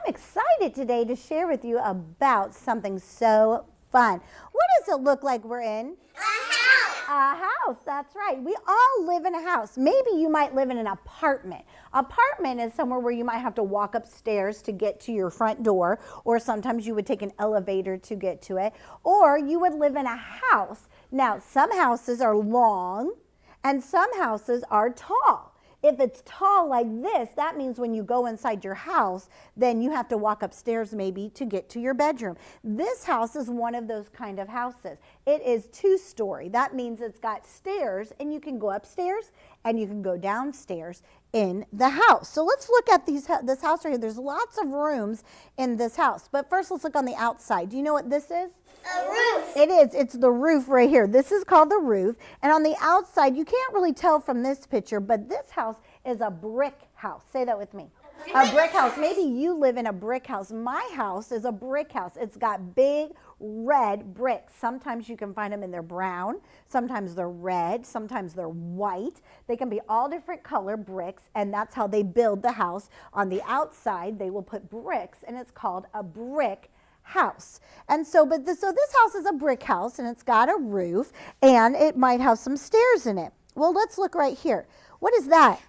excited today to share with you about something so fun. What does it look like we're in? A house. A house, that's right. We all live in a house. Maybe you might live in an apartment. Apartment is somewhere where you might have to walk upstairs to get to your front door, or sometimes you would take an elevator to get to it, or you would live in a house. Now, some houses are long and some houses are tall. If it's tall like this, that means when you go inside your house, then you have to walk upstairs maybe to get to your bedroom. This house is one of those kind of houses. It is two-story. That means it's got stairs, and you can go upstairs and you can go downstairs in the house. So let's look at this house right here. There's lots of rooms in this house. But first, let's look on the outside. Do you know what this is? A roof. It is. It's the roof right here. This is called the roof. And on the outside, you can't really tell from this picture, but this house is a brick house. Say that with me. A brick house. Maybe you live in a brick house. My house is a brick house. It's got big red bricks. Sometimes you can find them in their brown. Sometimes they're red. Sometimes they're white. They can be all different color bricks, and that's how they build the house. On the outside, they will put bricks, and it's called a brick house. And so, this house is a brick house, and it's got a roof, and it might have some stairs in it. Well, let's look right here. What is that?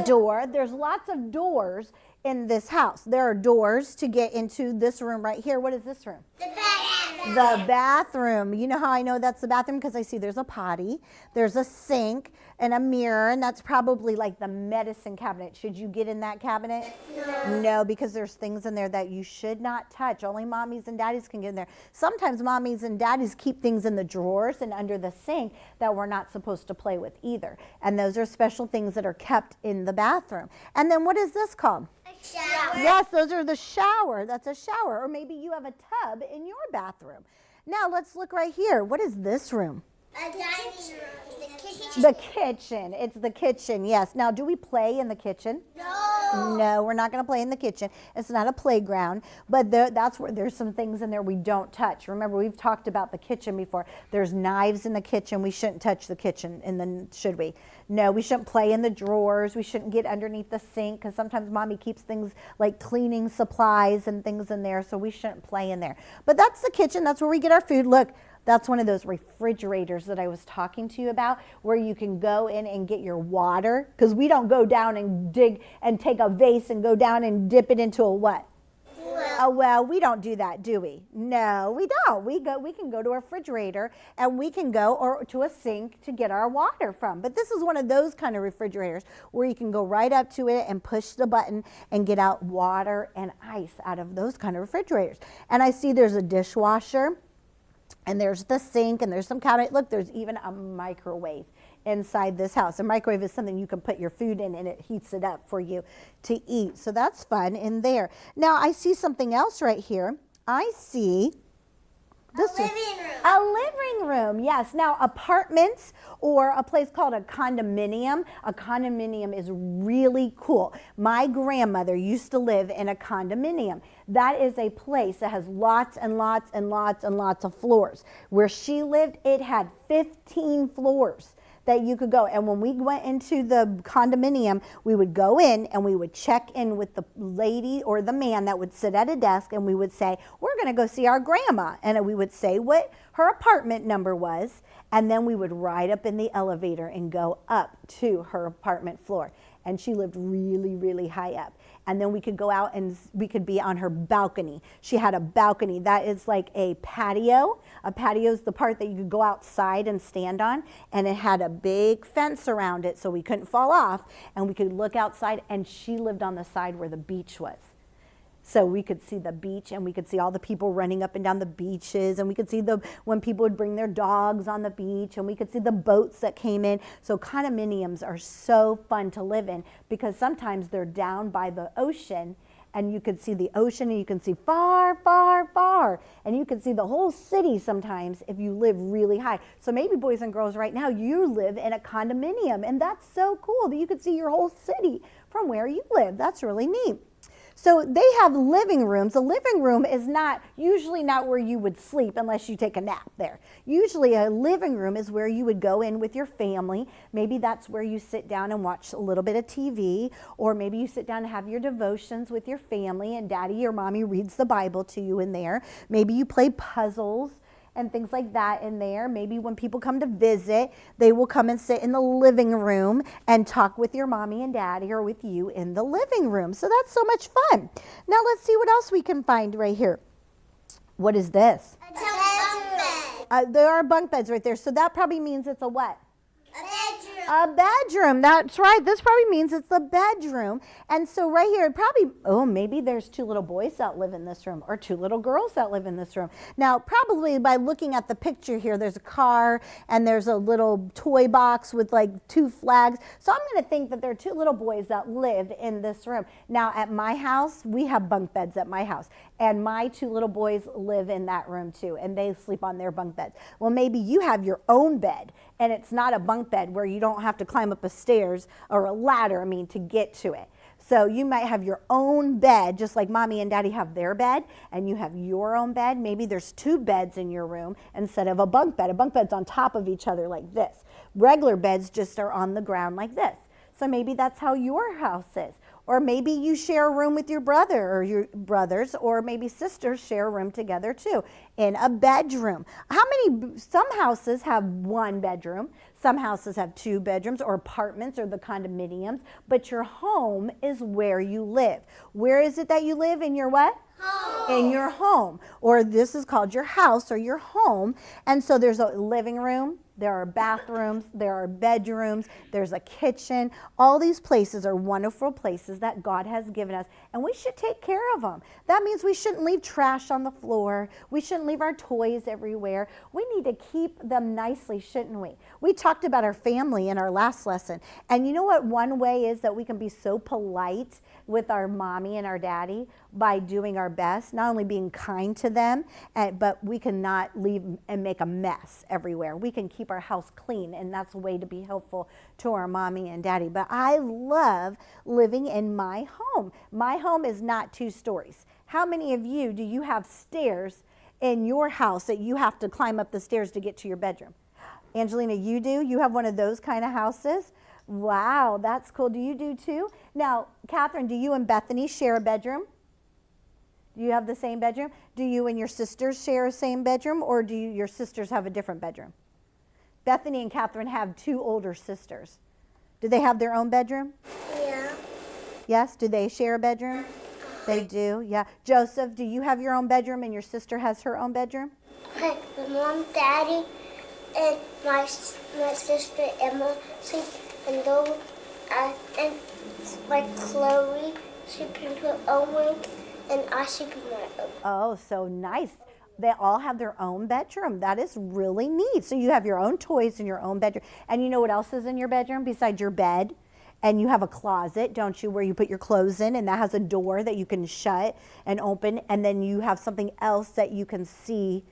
Door. There's lots of doors in this house. There are doors to get into this room right here. What is this room? The bathroom. The bathroom. You know how I know that's the bathroom? Because I see there's a potty, there's a sink, and a mirror, and that's probably like the medicine cabinet. Should you get in that cabinet? No. No, because there's things in there that you should not touch. Only mommies and daddies can get in there. Sometimes mommies and daddies keep things in the drawers and under the sink that we're not supposed to play with either. And those are special things that are kept in the bathroom. And then what is this called? Shower. Yes, those are the shower. That's a shower. Or maybe you have a tub in your bathroom. Now let's look right here. What is this room? A dining room. The kitchen. The kitchen. It's the kitchen, yes. Now, do we play in the kitchen? No. No, we're not going to play in the kitchen. It's not a playground, but that's where there's some things in there we don't touch. Remember, we've talked about the kitchen before. There's knives in the kitchen. We shouldn't touch the kitchen, and then should we? No, we shouldn't play in the drawers. We shouldn't get underneath the sink, because sometimes mommy keeps things like cleaning supplies and things in there, so we shouldn't play in there. But that's the kitchen. That's where we get our food. Look. That's one of those refrigerators that I was talking to you about, where you can go in and get your water, because we don't go down and dig and take a vase and go down and dip it into a what? Well. Well, we don't do that, do we? No, we don't. We can go to a refrigerator, and we can go or to a sink to get our water from. But this is one of those kind of refrigerators where you can go right up to it and push the button and get out water and ice out of those kind of refrigerators. And I see there's a dishwasher. And there's the sink, and there's some cabinet. Look, there's even a microwave inside this house. A microwave is something you can put your food in, and it heats it up for you to eat. So that's fun in there. Now, I see something else right here. I see this A living room. a living room, yes. Now, apartments or a place called a condominium. A condominium is really cool. My grandmother used to live in a condominium. That is a place that has lots and lots and lots and lots of floors. Where she lived, it had 15 floors that you could go. And when we went into the condominium, we would go in and we would check in with the lady or the man that would sit at a desk, and we would say, we're going to go see our grandma. And we would say what her apartment number was, and then we would ride up in the elevator and go up to her apartment floor. And she lived really, really high up. And then we could go out and we could be on her balcony. She had a balcony. That is like a patio. A patio is the part that you could go outside and stand on. And it had a big fence around it so we couldn't fall off. And we could look outside, and she lived on the side where the beach was. So we could see the beach, and we could see all the people running up and down the beaches, and we could see when people would bring their dogs on the beach, and we could see the boats that came in. So condominiums are so fun to live in, because sometimes they're down by the ocean, and you could see the ocean, and you can see far, far, far, and you can see the whole city sometimes if you live really high. So maybe, boys and girls, right now you live in a condominium, and that's so cool that you could see your whole city from where you live. That's really neat. So they have living rooms. A living room is usually not where you would sleep unless you take a nap there. Usually a living room is where you would go in with your family. Maybe that's where you sit down and watch a little bit of TV, or maybe you sit down and have your devotions with your family and daddy or mommy reads the Bible to you in there. Maybe you play puzzles and things like that in there. Maybe when people come to visit, they will come and sit in the living room and talk with your mommy and daddy or with you in the living room. So that's so much fun. Now let's see what else we can find right here. What is this? A bedroom. There are bunk beds right there. So that probably means it's a what? A bedroom. A bedroom. That's right. This probably means it's the bedroom. And so right here, maybe there's two little boys that live in this room or two little girls that live in this room. Now, probably by looking at the picture here, there's a car and there's a little toy box with like two flags. So I'm going to think that there are two little boys that live in this room. Now, at my house, we have bunk beds at my house. And my two little boys live in that room too, and they sleep on their bunk beds. Well, maybe you have your own bed, and it's not a bunk bed where you don't have to climb up a stairs or a ladder, to get to it. So you might have your own bed, just like mommy and daddy have their bed, and you have your own bed. Maybe there's two beds in your room instead of a bunk bed. A bunk bed's on top of each other like this. Regular beds just are on the ground like this. So maybe that's how your house is. Or maybe you share a room with your brother or your brothers, or maybe sisters share a room together too in a bedroom. Some houses have one bedroom, some houses have two bedrooms, or apartments or the condominiums, but your home is where you live. Where is it that you live? In your what? Home. In your home. Or this is called your house or your home. And so there's a living room, there are bathrooms, there are bedrooms, there's a kitchen. All these places are wonderful places that God has given us, and we should take care of them. That means we shouldn't leave trash on the floor. We shouldn't leave our toys everywhere. We need to keep them nicely, shouldn't we? We talked about our family in our last lesson, and you know what one way is that we can be so polite with our mommy and our daddy? By doing our best, not only being kind to them, but we can not leave and make a mess everywhere. We can keep our house clean, and that's a way to be helpful to our mommy and daddy. But I love living in my home. My home is not 2 stories. How many of you do you have stairs in your house that you have to climb up the stairs to get to your bedroom? Angelina, you do? You have one of those kind of houses? Wow, that's cool. Do you do too? Now, Catherine, do you and Bethany share a bedroom? Do you have the same bedroom? Do you and your sisters share a same bedroom, or do your sisters have a different bedroom? Bethany and Catherine have 2 older sisters. Do they have their own bedroom? Yeah. Yes? Do they share a bedroom? They do, yeah. Joseph, do you have your own bedroom and your sister has her own bedroom? My mom, daddy, and my sister Emma sleep in those, and my Chloe sleep in her own room, and I sleep in my own. Oh, so nice. They all have their own bedroom. That is really neat. So you have your own toys in your own bedroom. And you know what else is in your bedroom besides your bed? And you have a closet, don't you, where you put your clothes in, and that has a door that you can shut and open, and then you have something else that you can see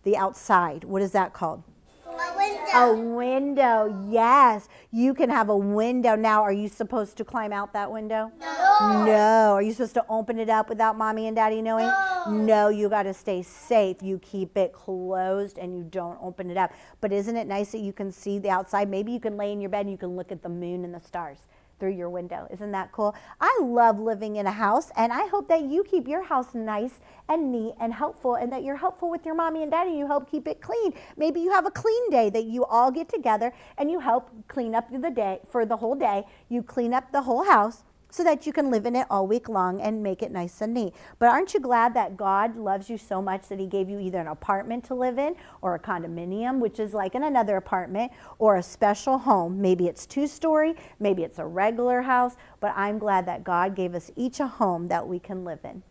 the outside. What is that called? A window. A window, yes. You can have a window. Now, are you supposed to climb out that window? No. No. Are you supposed to open it up without mommy and daddy knowing? No, you got to stay safe. You keep it closed and you don't open it up. But isn't it nice that you can see the outside? Maybe you can lay in your bed and you can look at the moon and the stars through your window. Isn't that cool? I love living in a house, and I hope that you keep your house nice and neat and helpful, and that you're helpful with your mommy and daddy. You help keep it clean. Maybe you have a clean day that you all get together and you help clean up the day for the whole day. You clean up the whole house so that you can live in it all week long and make it nice and neat. But aren't you glad that God loves you so much that he gave you either an apartment to live in, or a condominium, which is like in another apartment, or a special home? Maybe it's 2-story, maybe it's a regular house, but I'm glad that God gave us each a home that we can live in.